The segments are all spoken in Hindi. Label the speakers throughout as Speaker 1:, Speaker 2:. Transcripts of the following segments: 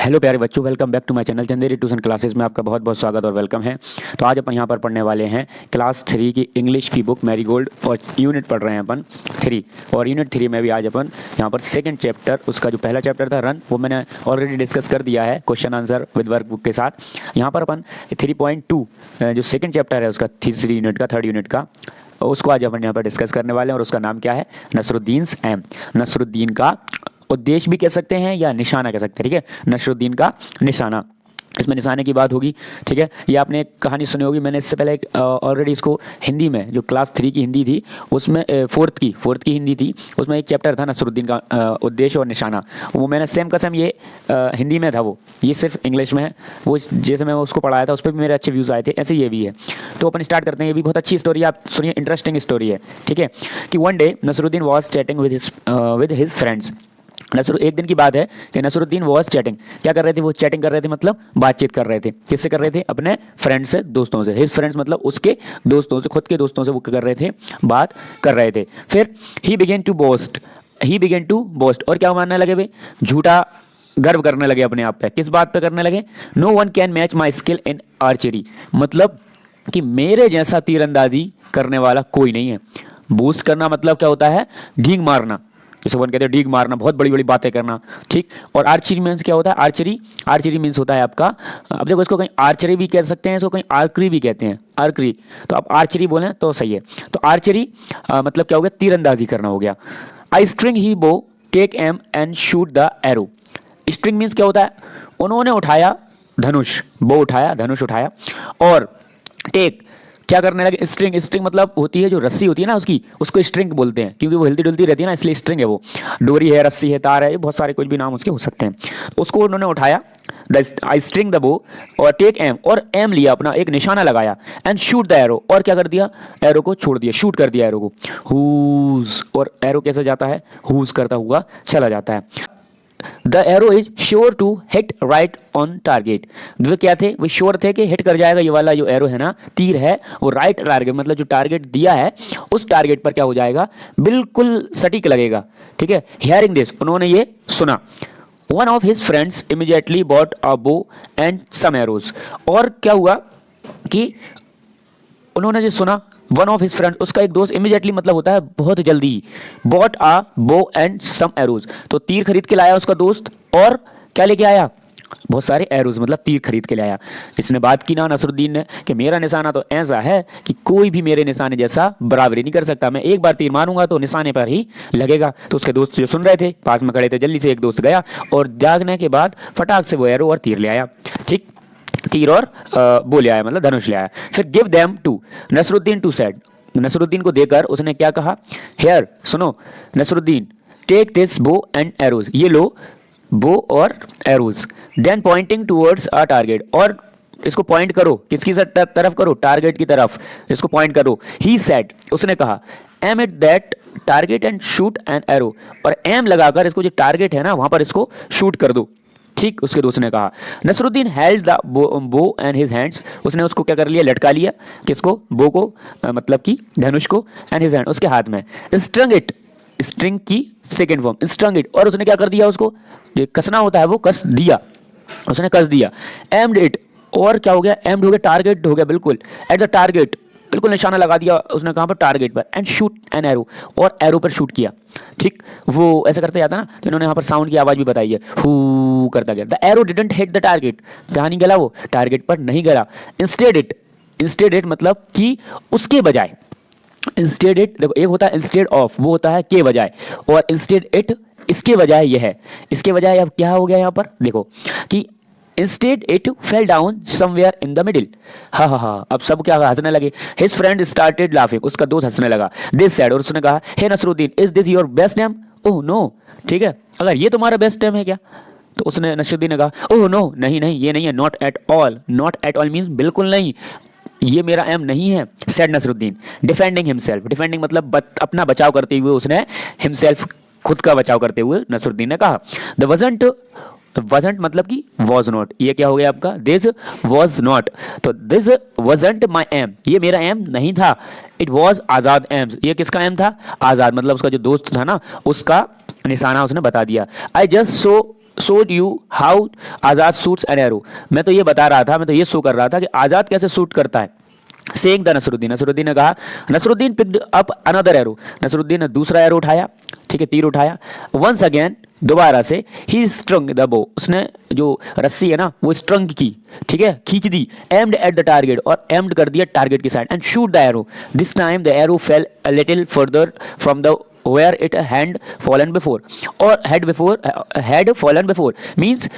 Speaker 1: हेलो प्यारे बच्चों, welcome back to my channel Chanderi tuition classes में आपका बहुत बहुत स्वागत और वेलकम है। तो आज अपन यहाँ पर पढ़ने वाले हैं क्लास 3 की इंग्लिश की बुक मैरीगोल्ड और यूनिट पढ़ रहे हैं अपन 3। और यूनिट 3 में भी आज अपन यहाँ पर सेकंड चैप्टर, उसका जो पहला चैप्टर था रन, वो मैंने ऑलरेडी डिस्कस कर दिया है question answer with work book के साथ। यहाँ पर अपन 3.2 जो सेकेंड चैप्टर है उसका तीसरी यूनिट का, थर्ड यूनिट का, उसको आज अपन यहाँ पर डिस्कस करने वाले हैं। और उसका नाम क्या है? नसरुद्दीन्स एम, नसरुद्दीन का उद्देश्य भी कह सकते हैं या निशाना कह सकते हैं। ठीक है, नसरुद्दीन का निशाना, इसमें निशाने की बात होगी। ठीक है, ये आपने एक कहानी सुनी होगी, मैंने इससे पहले ऑलरेडी इसको हिंदी में, जो क्लास 3 की हिंदी थी उसमें, फोर्थ की हिंदी थी, उसमें एक चैप्टर था नसरुद्दीन का उद्देश्य और निशाना। वो मैंने सेम का सेम ये हिंदी में था, वो ये सिर्फ इंग्लिश में है। वो जैसे मैं उसको पढ़ाया था उस पर भी मेरे अच्छे व्यूज़ आए थे, ऐसे ये भी है। तो अपन स्टार्ट करते हैं। ये भी बहुत अच्छी स्टोरी है, आप सुनिए, इंटरेस्टिंग स्टोरी है। ठीक है, कि one day Nasruddin was chatting with his friends. एक दिन की बात है कि नसरुद्दीन वॉज चैटिंग, क्या कर रहे थे? वो चैटिंग कर रहे थे, मतलब बातचीत कर रहे थे। किससे कर रहे थे? अपने फ्रेंड से, दोस्तों से। हिज फ्रेंड्स मतलब उसके दोस्तों से, खुद के दोस्तों से वो कर रहे थे, बात कर रहे थे। फिर ही बिगेन टू बोस्ट, और क्या मानने लगे भाई? झूठा गर्व करने लगे अपने आप पे। किस बात पे करने लगे? No one can match my skill in archery, मतलब कि मेरे जैसा तीरंदाजी करने वाला कोई नहीं है। बूस्ट करना मतलब क्या होता है? ढींग मारना, जैसे वन कहते हैं ढींग मारना, बहुत बड़ी बड़ी बातें करना। ठीक, और आर्चरी मीन्स क्या होता है? आर्चरी मीन्स होता है आपका, अब देखो इसको कहीं आर्चरी भी कह सकते हैं, इसको कहीं आर्करी भी कहते हैं, आर्करी। तो आप आर्चरी बोलें तो सही है। तो आर्चरी मतलब क्या हो गया? तीरंदाजी करना हो गया। आई स्ट्रिंग ही bow take aim and shoot the arrow. String means क्या होता है? उन्होंने उठाया धनुष, बो उठाया, धनुष उठाया, और टेक क्या करने लगे? स्ट्रिंग मतलब होती है जो रस्सी होती है ना उसकी, उसको स्ट्रिंग बोलते हैं, क्योंकि वो हिलती डुलती रहती है ना, इसलिए स्ट्रिंग है। वो डोरी है, रस्सी है, तार है, बहुत सारे कुछ भी नाम उसके हो सकते हैं। तो उसको उन्होंने उठाया, आई स्ट्रिंग द बो, और टेक एम, और एम लिया अपना, एक निशाना लगाया, एंड शूट द एरो, और क्या कर दिया? एरो को छोड़ दिया, शूट कर दिया एरो को। हुज, और एरो कैसे जाता है? हुज करता हुआ चला जाता है। The arrow is sure to hit right on target. वो क्या थे? वो श्योर थे कि हिट कर जाएगा, ये वाला जो एरो है ना, तीर है, वो राइट टारगेट, मतलब जो टारगेट दिया है उस टारगेट पर क्या हो जाएगा? बिल्कुल सटीक लगेगा। ठीक है, हियरिंग दिस, उन्होंने ये सुना। One of his friends immediately bought a bow and some arrows, और क्या हुआ कि उन्होंने जो सुना, वन ऑफ हिज फ्रेंड, उसका एक दोस्त, इमीडिएटली मतलब होता है बहुत जल्दी, बॉट आ बो एंड सम एरोज, तो तीर खरीद के लाया उसका दोस्त, और क्या लेके आया? बहुत सारे एरोज, मतलब तीर खरीद के लाया। इसने बात की ना नसरुद्दीन ने कि मेरा निशाना तो ऐसा है कि कोई भी मेरे निशाने जैसा बराबरी नहीं कर सकता, मैं एक बार तीर मारूंगा तो निशाने पर ही लगेगा। तो उसके दोस्त जो सुन रहे थे, पास में खड़े थे, जल्दी से एक दोस्त गया और जागने के बाद फटाक से वो एरो और तीर ले आया। ठीक, तीर और बो ले आया, मतलब धनुष ले आया। फिर give them to Nasruddin to said, Nasruddin को देकर उसने क्या कहा? हेयर, सुनो Nasruddin, take this bow and arrows, ये लो बो और arrows. Then pointing towards a target, और इसको पॉइंट करो, किसकी तरफ करो? टारगेट की तरफ, इसको पॉइंट करो। ही सेड, उसने कहा, aim at that target and shoot an arrow, और एम लगाकर इसको जो टारगेट है ना वहां पर इसको शूट कर दो। ठीक, उसके दोस्त ने कहा। Nasruddin held the bow and his hands, उसने उसको क्या कर लिया? लटका लिया, किसको? बो को, मतलब कि धनुष को, एंड हिज हैंड, उसके हाथ में। स्ट्रंग इट, स्ट्रिंग की सेकेंड फॉर्म, स्ट्रंग इट, और उसने क्या कर दिया? उसको जो कसना होता है वो कस दिया, उसने कस दिया। एम्ड इट, और क्या हो गया? एम्ड हो गया, टारगेट हो गया, बिल्कुल एट द टारगेट, बिल्कुल निशाना लगा दिया उसने, कहां पर? टारगेट पर। एंड शूट एन एरो, और एरो पर शूट किया। ठीक, वो ऐसे करते जाता ना, तो इन्होंने यहाँ पर साउंड की आवाज भी बताई है, हु करता गया। The arrow didn't hit the target, कहाँ नहीं गया? वो टारगेट पर नहीं गया। इंस्टेड इट मतलब कि उसके बजाय, इंस्टेड इट, देखो एक होता है इंस्टेड ऑफ, वो होता है के बजाय, और इंस्टेड इट इसके बजाय ये है, इसके बजाय अब क्या हो गया यहाँ पर? देखो कि instead it fell down somewhere in the middle. हा हा हा, अब सब क्या हंसने लगे। हिज फ्रेंड स्टार्टेड लाफिंग, उसका दोस्त हंसने लगा। दिस सैड, और उसने कहा, hey Nasruddin, is this your best name? Oh no, ठीक है, अगर ये तुम्हारा बेस्ट नेम है क्या? तो उसने, नसरुद्दीन ने कहा, ओह नो, नहीं नहीं, ये नहीं है। Not at all, not at all means बिल्कुल नहीं, ये मेरा एम नहीं है। Said Nasruddin, defending himself, defending मतलब अपना बचाव करते हुए, उसने हिमसेल्फ, खुद का बचाव करते हुए नसरुद्दीन ने कहा। द वजंट मतलब कि वॉज नॉट, ये क्या हो गया आपका? दिस वॉज नॉट, तो दिस वजंट माई एम, ये मेरा एम नहीं था। इट वॉज आजाद एम, ये किसका एम था? आजाद, मतलब उसका जो दोस्त था ना, उसका निशाना उसने बता दिया। I just so showed you how Azad shoots an arrow. मैं तो ये बता रहा था, मैं तो ये शो कर रहा था कि आजाद कैसे शूट करता है। सेइंग द नसरुद्दीन, नसरुद्दीन ने कहा, Nasruddin picked up another arrow, Nasruddin ने दूसरा एरो उठाया, ठीक है, तीर उठाया। वंस अगेन, दोबारा से, ही स्ट्रंग द बो, उसने जो रस्सी है ना वो स्ट्रंग की, ठीक है, खींच दी। एम्ड एट द टारगेट, और एम्ड कर दिया टारगेट की side, and shoot the arrow. This time the arrow fail a little further from the where it had fallen before, और had fallen before means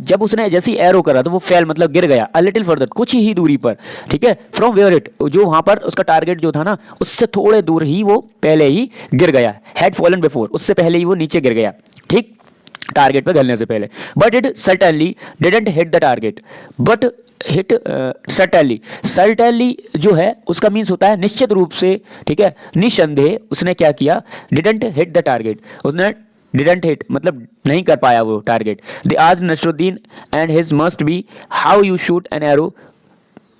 Speaker 1: जब उसने जैसी एरो करा तो वो फेल मतलब गिर गया, a little further कुछ ही दूरी पर, ठीक है, from where it, जो वहां पर उसका टारगेट जो था ना उससे थोड़े दूर ही वो पहले ही गिर गया, had fallen before, उससे पहले ही वो नीचे गिर गया, ठीक, टारगेट पे गलने से पहले। But it certainly didn't hit the target, but hit certainly जो है उसका मीन्स होता है निश्चित रूप से, ठीक है, निसंदेह उसने क्या किया, डिडंट हिट द टारगेट, उसने डिडंट हिट मतलब नहीं कर पाया वो टारगेट। दे आज Nasruddin and his must be how you shoot an arrow,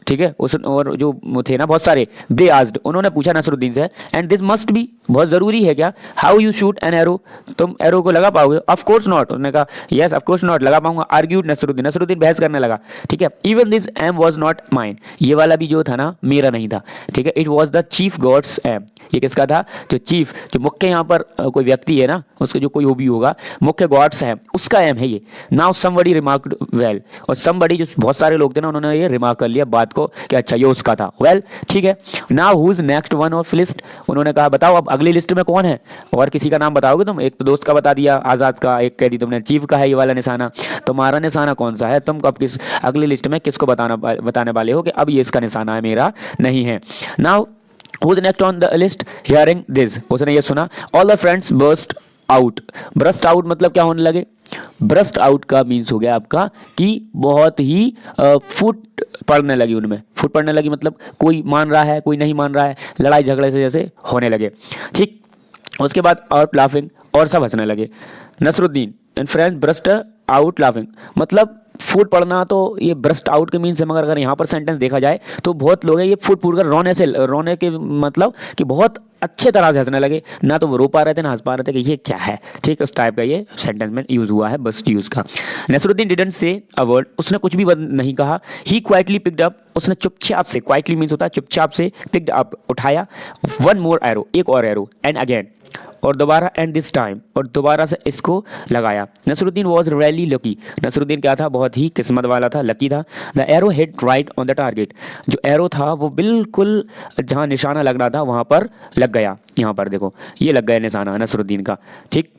Speaker 1: ठीक है, उस और जो थे ना बहुत सारे, दे आस्क्ड, उन्होंने पूछा नसरुद्दीन से, एंड दिस मस्ट बी बहुत जरूरी है क्या, how you shoot an arrow, तुम एरो को लगा पाओगे, ऑफ कोर्स नॉट, उसने कहा यस ऑफ कोर्स नॉट लगा पाऊंगा। आर्ग्यूड नसरुद्दीन, नसरुद्दीन बहस करने लगा, ठीक है। Even this aim was not mine, ये वाला भी जो था ना मेरा नहीं था, ठीक है। It was the chief god's aim, ये किसका था, जो चीफ, जो मुख्य यहाँ पर कोई व्यक्ति है ना उसका जो कोई वो भी होगा, मुख्य गॉड्स है उसका एम है ये। नाउ समबडी रिमार्क्ड वेल, और समबडी जो बहुत सारे लोग थे ना उन्होंने ये रिमार्क कर लिया बात को कि अच्छा ये उसका था, वेल ठीक है। Now who is next one of list, उन्होंने कहा बताओ अब अगली लिस्ट में कौन है, और किसी का नाम बताओगे तुम, एक तो दोस्त का बता दिया आजाद का, एक कह दी तुमने चीफ का है ये वाला निशाना, तुम्हारा निशाना कौन सा है, तुम अब किस अगली लिस्ट में किसको बताने वाले हो कि अब ये इसका निशाना है मेरा नहीं है। Now who is next on the list, hearing this, उसने ये सुना, all the friends burst out, burst out मतलब क्या होने लगे, burst out का मीन्स हो गया आपका कि बहुत ही फुट पड़ने लगी उनमें, फुट पड़ने लगी मतलब कोई मान रहा है कोई नहीं मान रहा है, लड़ाई झगड़े से जैसे होने लगे, ठीक। उसके बाद आउट लाफिंग, और सब हंसने लगे। Nasruddin and friends burst out laughing मतलब फूट पड़ना, तो ये ब्रस्ट आउट के मीन्स है, मगर अगर यहाँ पर सेंटेंस देखा जाए तो बहुत लोग हैं ये फूट फूट कर रोने के मतलब कि बहुत अच्छे तरह से हंसने लगे, ना तो वो रो पा रहे थे ना हंस पा रहे थे कि ये क्या है, ठीक है, उस टाइप का ये सेंटेंस में यूज हुआ है बस्ट यूज का। Nasruddin didn't say a word, उसने कुछ भी नहीं कहा। ही क्वाइटली पिक्ड अप, उसने चुपचाप से, क्वाइटली मीन्स होता है चुपचाप से, पिक्ड अप उठाया, वन मोर एरो, एक और एरो, एंड अगेन, और दोबारा, एंड दिस टाइम, और दोबारा से इसको लगाया। Nasruddin was really lucky, Nasruddin क्या था, बहुत ही किस्मत वाला था, लकी था। The arrow hit right on the target, जो एरो था वो बिल्कुल जहाँ निशाना लग रहा था वहाँ पर लग गया। यहाँ पर देखो ये लग गया निशाना नसरुद्दीन का, ठीक।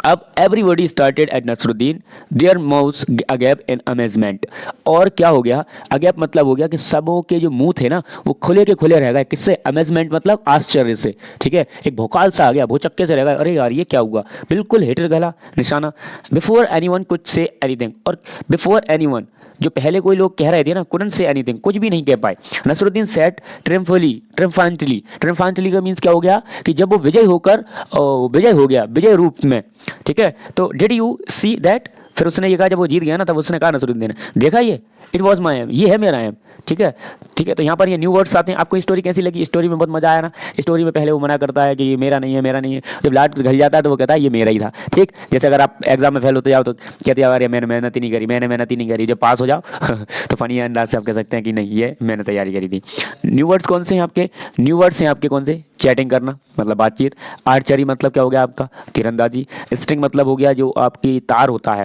Speaker 1: अब everybody started at Nasruddin their mouths agape in amazement, और क्या हो गया, अगैप मतलब हो गया कि सबों के जो मुंह थे ना वो खुले के खुले रह गए, किससे, अमेजमेंट मतलब आश्चर्य से, ठीक है, एक भौकाल सा आ गया, भौचक्के से रह गए, अरे यार ये क्या हुआ, बिल्कुल हिट गला निशाना। Before anyone could say anything, और बिफोर एनीवन जो पहले कोई लोग कह रहे थे ना, कुडंट से एनीथिंग, कुछ भी नहीं कह पाए। नसरुद्दीन सेट ट्रिम्फेंटली का मीन्स क्या हो गया कि जब वो विजय होकर विजय हो गया, विजय रूप में, ठीक है। तो डिड यू सी दैट, फिर उसने ये कहा जब वो जीत गया ना तब उसने कहा नसरुद्दीन ने, देखा ये, इट वॉज माई एम, ये है मेरा एम, ठीक है, ठीक है। तो यहाँ पर ये न्यू वर्ड्स आते हैं। आपको स्टोरी कैसी लगी, स्टोरी में बहुत मजा आया ना। स्टोरी में पहले वो मना करता है कि ये मेरा नहीं है, मेरा नहीं है, जब लास्ट घल जाता है तो वो कहता है ये मेरा ही था, ठीक। जैसे अगर आप एग्जाम में फेल होते जाओ तो कहते हैं यार मैंने मेहनत ही नहीं करी, मैंने मेहनत ही नहीं करी, जब पास हो जाओ तो फनी अंदाज से आप कह सकते हैं कि नहीं ये मैंने तैयारी करी थी। न्यू वर्ड्स कौन से हैं आपके, न्यू वर्ड्स हैं आपके कौन से, चैटिंग करना मतलब बातचीत, आर्चरी मतलब क्या हो गया आपका तीरंदाजी, स्ट्रिंग मतलब हो गया जो आपकी तार होता है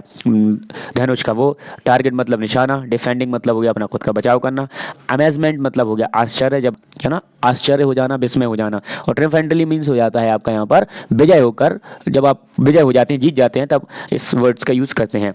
Speaker 1: धनुष का वो, टारगेट मतलब निशाना, डिफेंडिंग मतलब हो गया अपना खुद का बचाव करना, अमेजमेंट मतलब हो गया आश्चर्य, जब क्या ना आश्चर्य हो जाना, विस्मय हो जाना, और ट्रिम्फेंटली मीन्स हो जाता है आपका यहाँ पर विजय होकर, जब आप विजय हो जाते हैं, जीत जाते हैं, तब इस वर्ड्स का यूज़ करते हैं।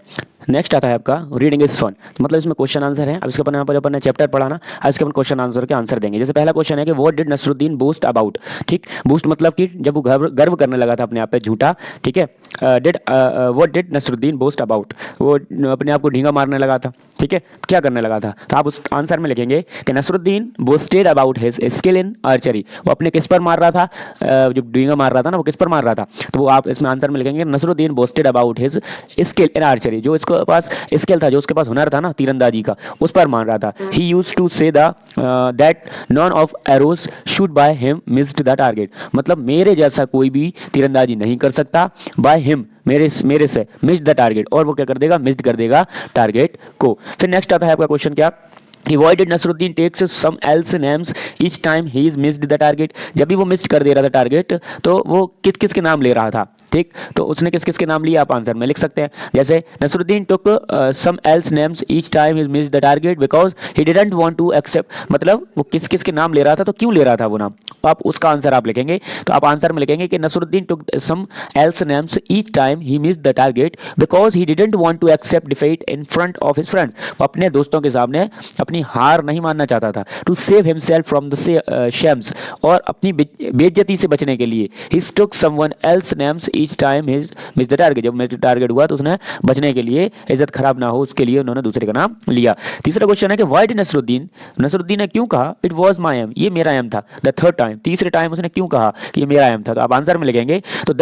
Speaker 1: नेक्स्ट आता है आपका रीडिंग इज फन, मतलब इसमें क्वेश्चन आंसर है। अब इसके ऊपर यहाँ पर अपन ने चैप्टर पढ़ा ना, अब इसके अपन क्वेश्चन आंसर के आंसर देंगे। जैसे पहला क्वेश्चन है कि what did Nasruddin boast about, ठीक, बूस्ट मतलब कि जब वो गर्व करने लगा था अपने आप पे झूठा, ठीक है। What did Nasruddin boast about, वो अपने आप को ढींगा मारने लगा था, ठीक है, क्या करने लगा था, तो आप उस आंसर में लिखेंगे कि Nasruddin boasted about his skill in archery, वो अपने किस पर मार रहा था, जो ढींगा मार रहा था ना वो किस पर मार रहा था, तो वो आप इसमें आंसर में लिखेंगे Nasruddin boasted about his skill in archery, जो इसके पास स्किल था, जो उसके पास हुनर था ना तीरंदाजी का, उस पर मार रहा था। ही यूज्ड टू से the that none of arrows shoot by him missed the target, मतलब मेरे जैसा कोई भी तीरंदाजी नहीं कर सकता, बाय हिम मेरे से मिस्ड द टारगेट, और वो क्या कर देगा, मिस्ड कर देगा टारगेट को। फिर नेक्स्ट आता है आपका क्वेश्चन क्या, Why did Nasruddin takes some else names each time he is missed the target? जब भी वो मिस कर दे रहा था टारगेट, तो वो किस किस के नाम ले रहा था, ठीक, तो उसने किस किस के नाम लिए, आप आंसर में लिख सकते हैं। जैसे Nasruddin took some else names each time he missed the target because he didn't want to accept, मतलब वो किस किस के नाम ले रहा था, तो क्यों ले रहा था वो नाम, तो आप उसका आंसर आप लिखेंगे। तो आप आंसर में लिखेंगे कि Nasruddin took some else names each time he missed the target because he didn't want to accept defeat in front of his friends, वो अपने दोस्तों के सामने अपनी हार नहीं मानना चाहता था, to save himself from the shames, और अपनी बेइज्जती से बचने के लिए, he took someone else names each time he miss the target, जब मिस टारगेट हुआ तो उसने बचने के लिए, इज्जत खराब ना हो उसके लिए उन्होंने दूसरे का नाम लिया। तीसरा क्वेश्चन है कि व्हाई डिड नसरुद्दीन ने क्यों कहा इट वाज माय एम, ये मेरा एम था, द थर्ड टाइम, तीसरे टाइम उसने क्यों कहा कि ये मेरा एम था, तो आप आंसर में लिखेंगे। तो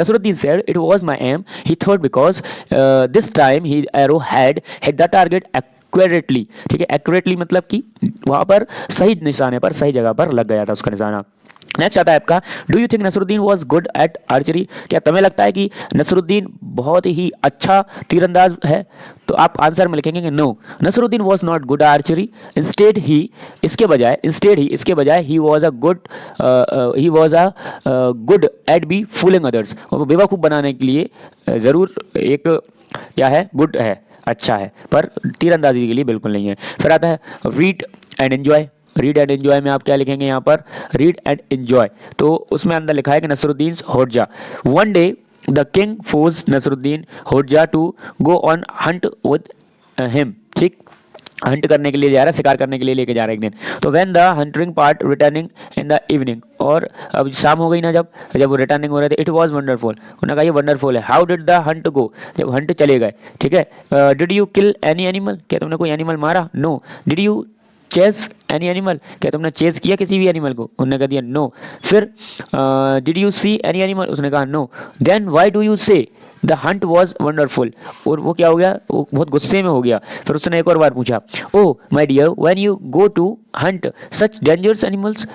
Speaker 1: Nasruddin said it was my aim, he thought because this time he arrow had hit the target accurately, ठीक है, एक्यूरेटली मतलब कि वहां पर सही निशाने पर, सही जगह पर लग गया था उसका निशाना। नेक्स्ट आता है आपका, do you think Nasruddin was good at archery, क्या तुम्हें लगता है कि नसरुद्दीन बहुत ही अच्छा तीरंदाज है, तो आप आंसर में लिखेंगे कि no, Nasruddin was not good archery, instead he इसके बजाय he was a good at be fooling others, बेवकूफ़ बनाने के लिए ज़रूर एक क्या है, गुड है, अच्छा है, पर तीरंदाजी के लिए बिल्कुल नहीं है। फिर आता है read and enjoy, read and enjoy में आप क्या लिखेंगे यहाँ पर, रीड एंड एंजॉय, तो उसमें अंदर लिखा है कि Nasruddin Hodja, one day the king force Nasruddin Hodja to go on hunt with him, ठीक, हंट करने के लिए जा रहा है, शिकार करने के लिए लेके जा रहा है एक दिन, तो when the hunting part returning in the evening, और अब शाम हो गई ना, जब वो रिटर्निंग हो रहे थे, इट वाज वंडरफुल, उन्होंने कहा ये वंडरफुल है। How did the hunt go, जब हंट चले गए, ठीक है, did you kill any animal, क्या तुमने कोई एनिमल मारा, no, did you chase any animal, क्या तुमने चेस किया किसी भी एनिमल को, उन्होंने कह दिया नो। फिर did you see any animal, उसने कहा no, then why do you say the hunt was wonderful, और वो क्या हो गया, वो बहुत गुस्से में हो गया। फिर उसने एक और बार पूछा, oh my dear when you go to hunt such dangerous animals,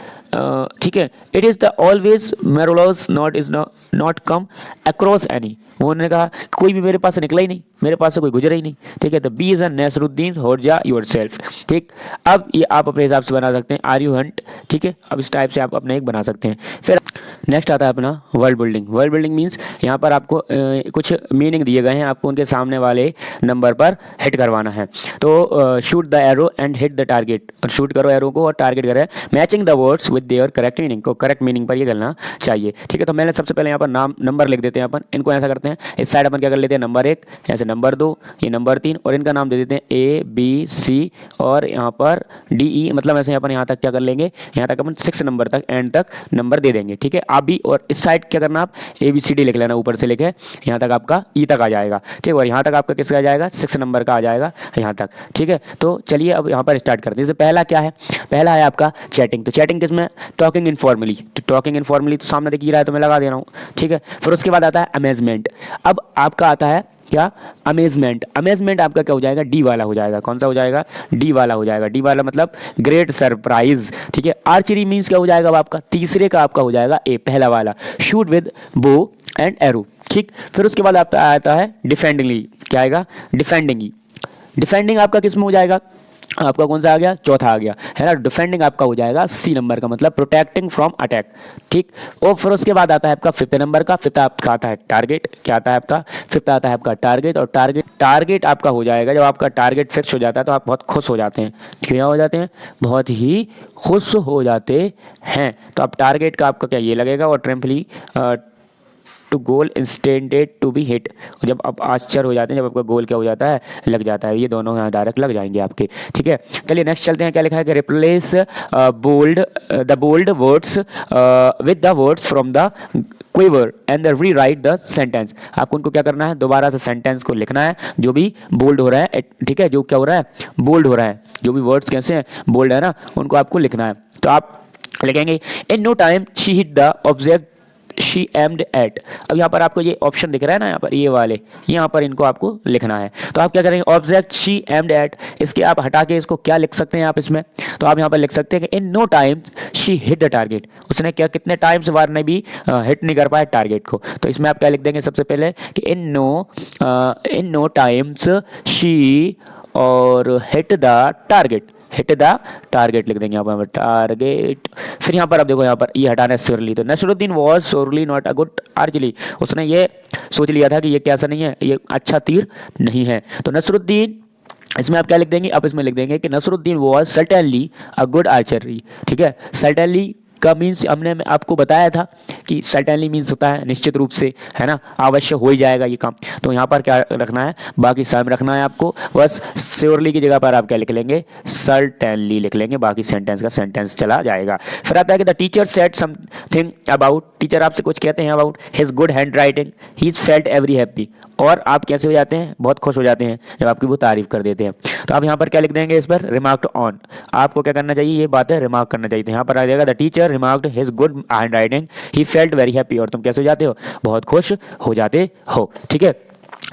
Speaker 1: ठीक है, it is the always marvellous not is not come across any, उन्होंने कहा कोई भी मेरे पास से निकला ही नहीं, मेरे पास से कोई गुजरा ही नहीं, ठीक है, तो be is a Nasruddin Hodja your self. अब ये आप अपने हिसाब से बना सकते हैं, आर यू हंट, ठीक है, अब इस टाइप से आप अपने एक बना सकते हैं। फिर नेक्स्ट आता है अपना word building. Word building means यहाँ पर आपको कुछ मीनिंग दिए गए हैं, आपको उनके सामने वाले नंबर पर हिट करवाना है। तो shoot the arrow and hit the target, और शूट करो एरो को और टारगेट करें, matching the words with their correct meaning, को करेक्ट मीनिंग पर ये करना चाहिए, ठीक है। तो मैंने सबसे पहले यहाँ पर नाम नंबर लिख देते हैं अपन, इनको ऐसा करते हैं, इस साइड अपन क्या कर लेते हैं, नंबर 1, ऐसे नंबर 2, ये नंबर 3, और इनका नाम दे देते हैं ए बी सी, और यहाँ पर डी ई, मतलब ऐसे अपन यहाँ तक क्या कर लेंगे, यहाँ तक अपन 6 नंबर तक एंड तक नंबर दे देंगे, ठीक है। आप भी, और इस साइड क्या करना, आप ए बी सी डी लिख लेना, ऊपर से लिखे यहाँ तक आपका ई तक आ जाएगा, ठीक है, और यहाँ तक आपका किसका आ जाएगा, 6 नंबर का आ जाएगा यहाँ तक, ठीक है। तो चलिए अब यहाँ पर स्टार्ट करते हैं। जैसे पहला क्या है, पहला है आपका चैटिंग, तो चैटिंग किसमें, टॉकिंग इनफॉर्मली, तो टॉकिंग इनफॉर्मली तो सामने दिख ही रहा है तो मैं लगा दे रहा हूँ, ठीक है। फिर उसके बाद आता है अमेजमेंट, अब आपका आता है क्या, अमेजमेंट, अमेजमेंट आपका क्या हो जाएगा, डी वाला हो जाएगा, कौन सा हो जाएगा, डी वाला हो जाएगा, डी वाला मतलब ग्रेट सरप्राइज, ठीक है। आर्चरी मीन्स क्या हो जाएगा, अब आपका तीसरे का आपका हो जाएगा ए, पहला वाला, shoot with bow and arrow, ठीक। फिर उसके बाद आपका आता है डिफेंडिंगली, क्या आएगा, डिफेंडिंग, डिफेंडिंग आपका किस में हो जाएगा, आपका कौन सा आ गया, चौथा आ गया है ना, डिफेंडिंग आपका हो जाएगा सी नंबर का, मतलब प्रोटेक्टिंग फ्रॉम अटैक, ठीक। और फिर उसके बाद आता है आपका 5th नंबर का, 5th आपका आता है टारगेट, क्या आता है आपका, 5th आता है आपका टारगेट, और टारगेट आपका हो जाएगा, जब आपका टारगेट फिक्स हो जाता है तो आप बहुत खुश हो जाते हैं, क्या हो जाते हैं, बहुत ही खुश हो जाते हैं। तो आप टारगेट का आपका क्या ये लगेगा, और ट्रेम्पली टू गोल इंस्टेंटेड टू बी हिट, जब आप आश्चर्य हो जाते हैं, जब आपका गोल क्या हो जाता है, लग जाता है, ये दोनों यहाँ डायरेक्ट लग जाएंगे आपके, ठीक है। चलिए नेक्स्ट चलते हैं, क्या लिखा है कि replace the bold words with the words from the quiver and rewrite the sentence, आपको उनको क्या करना है, दोबारा से सेंटेंस को लिखना है जो भी बोल्ड हो रहा है, ठीक है, जो क्या हो रहा है, बोल्ड हो रहा है, जो भी वर्ड्स कैसे हैं, बोल्ड है ना, उनको आपको लिखना है। तो आप लिखेंगे in no time she hit the object she aimed at. अब यहाँ पर आपको ये ऑप्शन दिख रहा है ना, यहाँ पर ये वाले, यहाँ पर इनको आपको लिखना है। तो आप क्या करेंगे, ऑब्जेक्ट शी एम्ड एट, इसके आप हटा के इसको क्या लिख सकते हैं आप इसमें, तो आप यहाँ पर लिख सकते हैं कि in no times she hit the target, उसने क्या कितने टाइम्स वार ने भी हिट नहीं कर पाया टारगेट को। तो इसमें आप क्या लिख देंगे सबसे पहले कि इन नो टाइम्स शी और हिट द टारगेट लिख देंगे यहाँ पर टारगेट। फिर यहाँ पर आप देखो, यहाँ पर ये हटाना है श्योरली, तो Nasruddin was surely not a good archery, उसने ये सोच लिया था कि ये कैसा नहीं है, ये अच्छा तीर नहीं है। तो नसरुद्दीन, इसमें आप क्या लिख देंगे, आप इसमें लिख देंगे कि Nasruddin was certainly a good archery. ठीक है, सर्टेनली का मीन्स हमने आपको बताया था कि सर्टेनली मीन्स होता है निश्चित रूप से, है ना, अवश्य हो ही जाएगा ये काम। तो यहाँ पर क्या रखना है, बाकी सेम रखना है आपको, बस श्योरली की जगह पर आप क्या लिख लेंगे, सर्टेनली लिख लेंगे, बाकी सेंटेंस का सेंटेंस चला जाएगा। फिर आता है कि the teacher said something about, teacher आपसे कुछ कहते हैं about his good hand writing, he is felt every happy, और आप कैसे हो जाते हैं, बहुत खुश हो जाते हैं जब आपकी वो तारीफ कर देते हैं। तो आप यहाँ पर क्या लिख देंगे, इस पर रिमार्क्ड ऑन, आपको क्या करना चाहिए, ये बातें रिमार्क करना चाहिए। यहाँ पर आ जाएगा the teacher remarked his good hand writing, he felt very happy, और तुम कैसे हो जाते हो, बहुत खुश हो जाते हो। ठीक है,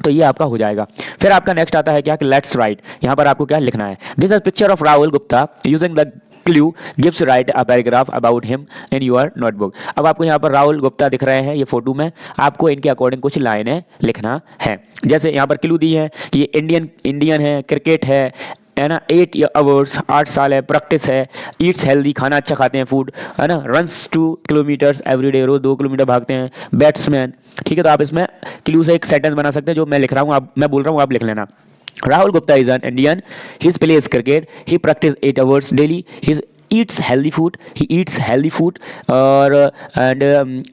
Speaker 1: तो ये आपका हो जाएगा। फिर आपका नेक्स्ट आता है क्या कि लेट्स राइट, यहाँ पर आपको क्या लिखना है, this is picture of Rahul Gupta using the clue gives right a paragraph about him in your notebook. अब आपको यहाँ पर राहुल गुप्ता दिख रहे हैं ये फोटो में, आपको इनके अकॉर्डिंग कुछ लाइनें लिखना है। जैसे यहाँ पर क्लू दी है कि ये इंडियन है, क्रिकेट है ना, 8 आवर्स 8 साल है, प्रैक्टिस है, ईट्स हेल्दी, खाना अच्छा खाते हैं, फूड है ना, रन्स 2 किलोमीटर्स एवरी डे, रोज 2 किलोमीटर भागते हैं, बैट्समैन। ठीक है, तो आप इसमें क्लू से एक सेंटेंस बना सकते हैं, जो मैं लिख रहा हूँ, मैं बोल रहा हूँ, आप लिख लेना। Rahul Gupta is an Indian. He plays cricket. He practices 8 hours daily. He eats healthy food.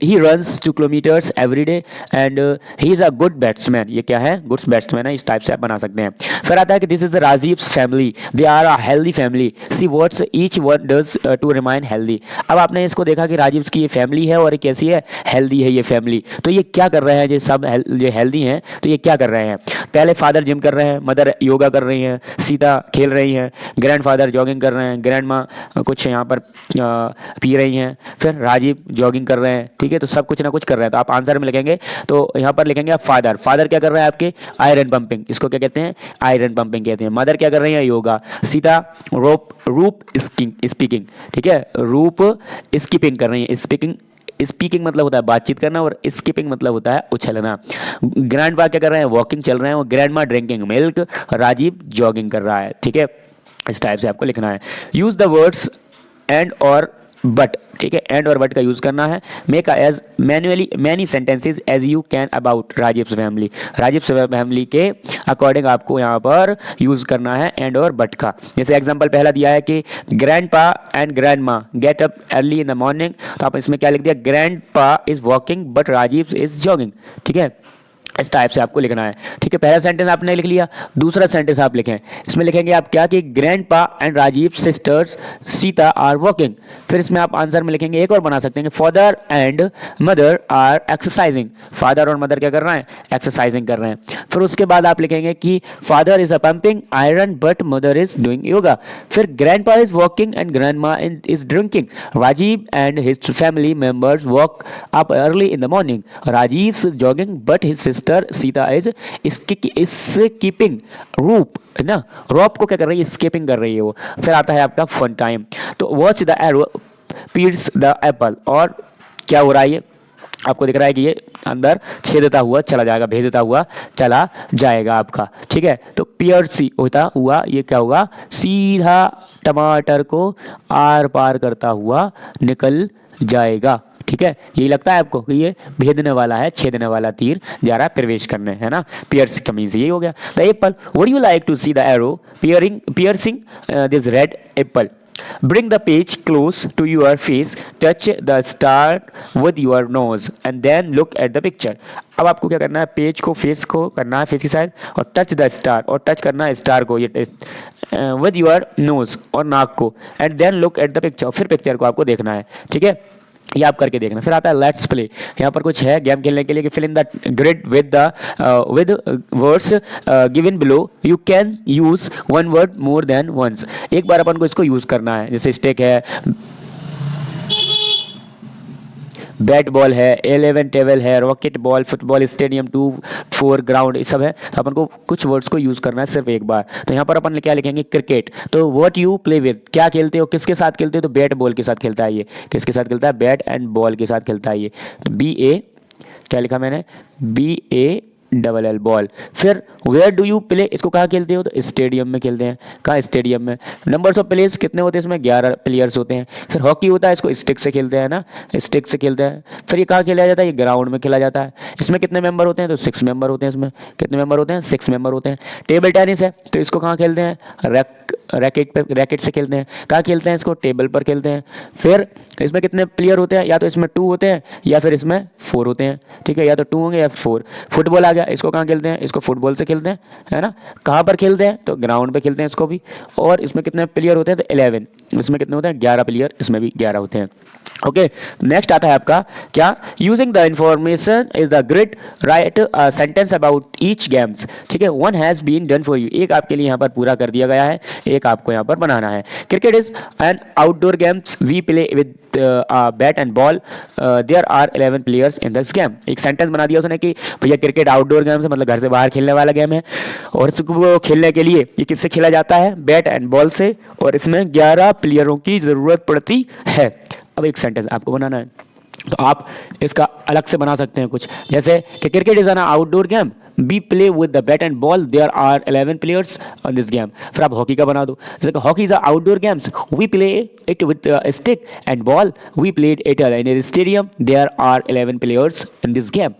Speaker 1: He runs 2 kilometers every day. And he is a good batsman. ये क्या है, गुड बैट्समैन है, इस टाइप से आप बना सकते हैं। फिर आता है कि this is Rajiv's family, they are a healthy family, see what's each one does to remain healthy. अब आपने इसको देखा कि राजीव्स की ये फैमिली है और कैसी है, हेल्दी है ये फैमिली। तो ये क्या कर रहे हैं, ये सब ये हेल्दी हैं, तो ये क्या कर रहे हैं, पहले फादर जिम कर रहे हैं, मदर योगा कर रही हैं, सीता खेल रही हैं, ग्रैंडफादर जॉगिंग कर रहे हैं, ग्रैंड माँ कुछ यहाँ पर पी रही हैं, फिर राजीव जॉगिंग कर रहे हैं। ठीक है, तो सब कुछ ना कुछ कर रहे हैं। तो आप आंसर में लिखेंगे, तो यहाँ पर लिखेंगे आप फादर क्या कर रहे हैं आपके, आयरन पंपिंग, इसको क्या कहते हैं, आयरन पंपिंग कहते हैं। मदर क्या कर रही है, योगा। सीता रूप स्पीकिंग, ठीक है, रूप स्कीपिंग कर रही है। स्पीकिंग मतलब होता है बातचीत करना, और स्किपिंग मतलब होता है उछलना। ग्रैंडपा क्या कर रहे हैं, वॉकिंग चल रहे हैं, और grandma drinking milk, Rajeev jogging कर रहा है। ठीक है, इस टाइप से आपको लिखना है। यूज द वर्ड्स एंड और बट, ठीक है, एंड और बट का यूज करना है। Make as many sentences as you can about Rajiv's family, Rajiv's family के अकॉर्डिंग आपको यहाँ पर यूज करना है एंड और बट का। जैसे एग्जांपल पहला दिया है कि grandpa and grandma get up early in the morning, तो आप इसमें क्या लिख दिया, grandpa is walking but Rajeev is jogging. ठीक है, इस टाइप से आपको लिखना है। ठीक है, पहला सेंटेंस आपने लिख लिया, दूसरा सेंटेंस आप लिखें, इसमें लिखेंगे आप क्या कि grandpa and Rajeev sisters Sita are walking. फिर इसमें आप आंसर में लिखेंगे, एक और बना सकते हैं, father and mother are exercising, father और मदर क्या कर रहे हैं, एक्सरसाइजिंग कर रहे हैं। फिर उसके बाद आप लिखेंगे कि father is a pumping iron but mother is doing yoga. फिर grandpa is walking and grandma is drinking. Rajiv and his family members walk up early in the morning. Rajiv jogging but his sister Sita is skipping. रूप है ना, रॉप को क्या कर रही है, स्कीपिंग कर रही है वो। फिर आता है आपका फन टाइम, तो watch the arrow Pitt's the Apple, और क्या हो रहा है, ये आपको दिख रहा है कि ये अंदर छेदता हुआ चला जाएगा, भेजता हुआ चला जाएगा आपका। ठीक है, तो पियर्सी होता हुआ ये क्या होगा, सीधा टमाटर को आर पार करता हुआ निकल जाएगा। ठीक है, यही लगता है आपको कि ये भेदने वाला है, छेदने वाला तीर जा रहा है प्रवेश करने, है ना, पियर्स कमीज, यही हो गया। The apple, would you like to see the arrow piercing this red apple. Bring the page close to your face, touch the star with your nose and then look at the picture. अब आपको क्या करना है, पेज को फेस को करना है, फेस की साइड, और टच द स्टार, और टच करना है स्टार को ये विद योर नोज, और नाक को, and then look at the picture, फिर पिक्चर को आपको देखना है। ठीक है, ये आप करके देखना। फिर आता है लेट्स प्ले, यहाँ पर कुछ है गेम खेलने के लिए कि fill in the grid with words given below, you can use one word more than once. एक बार अपन को इसको यूज करना है, जैसे स्टेक है, बैट बॉल है, 11 टेबल है, rocket ball, football stadium, 2-4 ground, ये सब है। तो अपन को कुछ वर्ड्स को यूज़ करना है सिर्फ एक बार। तो यहाँ पर अपन क्या लिखेंगे, क्रिकेट। तो व्हाट यू प्ले विद, क्या खेलते हो, किसके साथ खेलते हो, तो बैट बॉल के साथ खेलता है ये। किसके साथ खेलता है, बैट एंड बॉल के साथ खेलता है ये। तो BA, क्या लिखा मैंने, BALL बॉल। फिर वेयर डू यू प्ले, इसको कहाँ खेलते हो, तो स्टेडियम में खेलते हैं। कहाँ, स्टेडियम में। नंबर्स ऑफ प्लेयर्स कितने होते हैं इसमें, 11 प्लेयर्स होते हैं। फिर हॉकी होता है, इसको स्टिक से खेलते हैं ना, स्टिक से खेलते हैं। फिर ये कहाँ खेला जाता है, ये ग्राउंड में खेला जाता है। इसमें कितने मेंबर होते हैं, तो 6 मेंबर होते हैं। इसमें कितने मेंबर होते हैं, 6 मेंबर होते हैं। टेबल टेनिस है, तो इसको कहाँ खेलते हैं, रैकेट से खेलते हैं। कहाँ खेलते हैं, इसको टेबल पर खेलते हैं। फिर इसमें कितने प्लेयर होते हैं, या तो इसमें 2 होते हैं या फिर इसमें 4 होते हैं, ठीक है, या तो 2 होंगे या 4। फुटबॉल आ गया, इसको कहाँ खेलते हैं, इसको फुटबॉल से खेलते हैं, है ना। कहाँ पर खेलते हैं, तो ग्राउंड पे खेलते हैं इसको भी। और इसमें कितने प्लेयर होते हैं, तो 11। इसमें कितने होते हैं, 11 प्लेयर, इसमें भी 11 होते हैं। ओके, नेक्स्ट आता है आपका क्या, using the information is the grid, write sentence about each games, ठीक है। One has been done for you, एक आपके लिए यहाँ पर पूरा कर दिया गया है, एक आपको यहाँ पर बनाना है। Cricket is an outdoor games, we play with bat and ball, there are 11 players in this game. एक सेंटेंस बना दिया उसने कि भैया क्रिकेट आउटडोर गेम्स है, मतलब घर से बाहर खेलने वाला गेम है, और इसको खेलने के लिए ये किससे खेला जाता है, बैट एंड बॉल से, और इसमें 11 प्लेयरों की ज़रूरत पड़ती है। अब एक सेंटेंस आपको बनाना है, तो आप इसका अलग से बना सकते हैं कुछ, जैसे कि cricket is an outdoor game, be play with the bat and ball, there are 11 players on this game. फिर आप हॉकी का बना दो, जैसे कि hockey is outdoor games, we play it with stick and ball, we played it in stadium, there are 11 players in this game.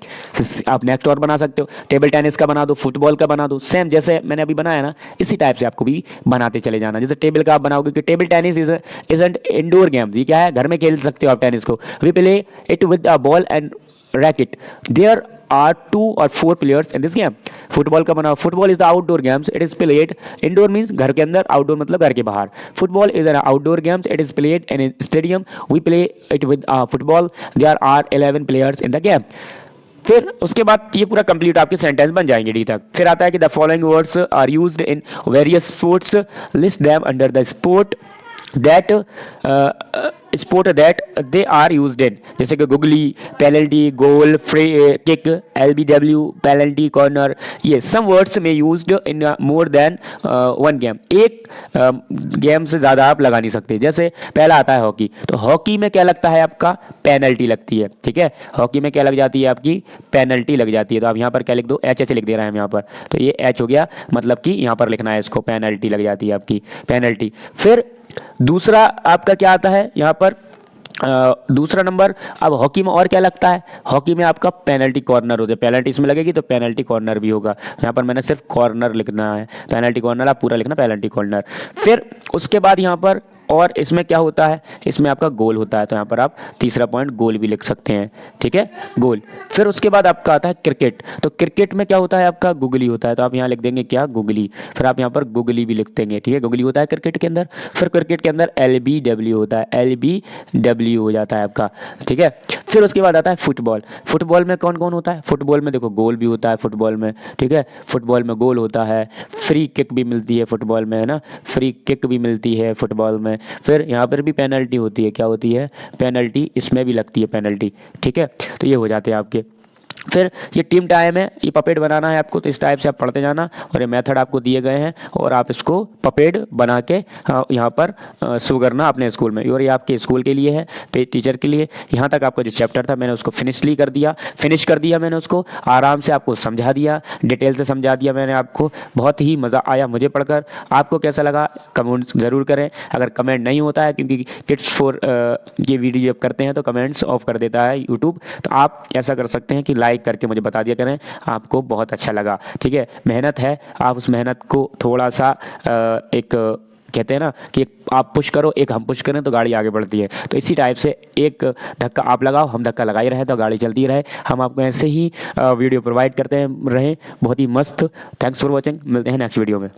Speaker 1: आप नेक्स्ट और बना सकते हो, टेबल टेनिस का बना दो, फुटबॉल का बना दो, सेम जैसे मैंने अभी बनाया ना, इसी टाइप से आपको भी बनाते चले जाना। जैसे टेबल का आप बनाओगे कि table tennis is an indoor game, ये क्या है, घर में खेल सकते हो आप टेनिस को। We play it with a ball and racket, there are 2 or 4 players in this game। Football का बना, football is the outdoor games, it is played, indoor means घर के अंदर, आउटडोर मतलब घर के बाहर। Football is an outdoor games, it is played in stadium, we play it with football, there are 11 players in the game. फिर उसके बाद ये पूरा कंप्लीट आपके सेंटेंस बन जाएंगे डी तक। फिर आता है कि the following words are used in various sports, list them under the sport that they are used in, जैसे कि googly, penalty, goal, free kick, LBW, penalty, corner. ये सम वर्ड्स में used in more than one game, एक गेम से ज़्यादा आप लगा नहीं सकते। जैसे पहला आता है हॉकी, तो हॉकी में क्या लगता है आपका, पेनल्टी लगती है, ठीक है। हॉकी में क्या लग जाती है आपकी, पेनल्टी लग जाती है। तो आप यहाँ पर क्या लिख दो, HH लिख दे रहे हैं हम यहाँ पर, तो ये H हो गया, मतलब कि यहाँ पर लिखना है इसको, पेनल्टी लग जाती है आपकी, पेनल्टी। फिर दूसरा आपका क्या आता है यहाँ पर, दूसरा नंबर। अब हॉकी में और क्या लगता है, हॉकी में आपका पेनल्टी कॉर्नर होता है, पेनल्टी इसमें लगेगी तो पेनल्टी कॉर्नर भी होगा। यहाँ पर मैंने सिर्फ कॉर्नर लिखना है, पेनल्टी कॉर्नर आप पूरा लिखना, पेनल्टी कॉर्नर। फिर उसके बाद यहाँ पर और इसमें क्या होता है, इसमें आपका गोल होता है, तो यहाँ पर आप तीसरा पॉइंट गोल भी लिख सकते हैं, ठीक है, गोल। फिर उसके बाद आपका आता है क्रिकेट, तो क्रिकेट में क्या होता है आपका, गुगली होता है, तो आप यहाँ लिख देंगे क्या, गुगली। फिर आप यहाँ पर गुगली भी लिख देंगे, ठीक है, गुगली होता है क्रिकेट के अंदर। फिर क्रिकेट के अंदर LBW होता है, LBW हो जाता है आपका, ठीक है। फिर उसके बाद आता है फुटबॉल, फुटबॉल में कौन कौन होता है, फुटबॉल में देखो गोल भी होता है फुटबॉल में, ठीक है, फुटबॉल में गोल होता है, फ्री किक भी मिलती है फुटबॉल में, है ना, फ्री किक भी मिलती है फुटबॉल में। फिर यहाँ पर भी पेनल्टी होती है, क्या होती है, पेनल्टी, इसमें भी लगती है पेनल्टी, ठीक है। तो ये हो जाते हैं आपके। फिर ये टीम टाइम है, ये पपेट बनाना है आपको, तो इस टाइप से आप पढ़ते जाना, और ये मेथड आपको दिए गए हैं, और आप इसको पपेट बना के यहाँ पर शो करना अपने स्कूल में। और ये आपके स्कूल के लिए है, पेज टीचर के लिए। यहाँ तक आपका जो चैप्टर था मैंने उसको फिनिश कर दिया मैंने उसको आराम से आपको समझा दिया, डिटेल से समझा दिया मैंने आपको। बहुत ही मज़ा आया मुझे पढ़कर। आपको कैसा लगा कमेंट्स ज़रूर करें। अगर कमेंट नहीं होता है, क्योंकि किड्स 4 ये वीडियो जब करते हैं तो कमेंट्स ऑफ कर देता है यूट्यूब, तो आप ऐसा कर सकते हैं कि लाइक करके मुझे बता दिया करें आपको बहुत अच्छा लगा, ठीक है। मेहनत है, आप उस मेहनत को थोड़ा सा एक कहते हैं ना कि आप पुश करो, एक हम पुश करें तो गाड़ी आगे बढ़ती है। तो इसी टाइप से एक धक्का आप लगाओ, हम धक्का लगा ही रहे तो गाड़ी चलती रहे। हम आपको ऐसे ही वीडियो प्रोवाइड करते रहें, बहुत ही मस्त। थैंक्स फॉर वॉचिंग, मिलते हैं नेक्स्ट वीडियो में।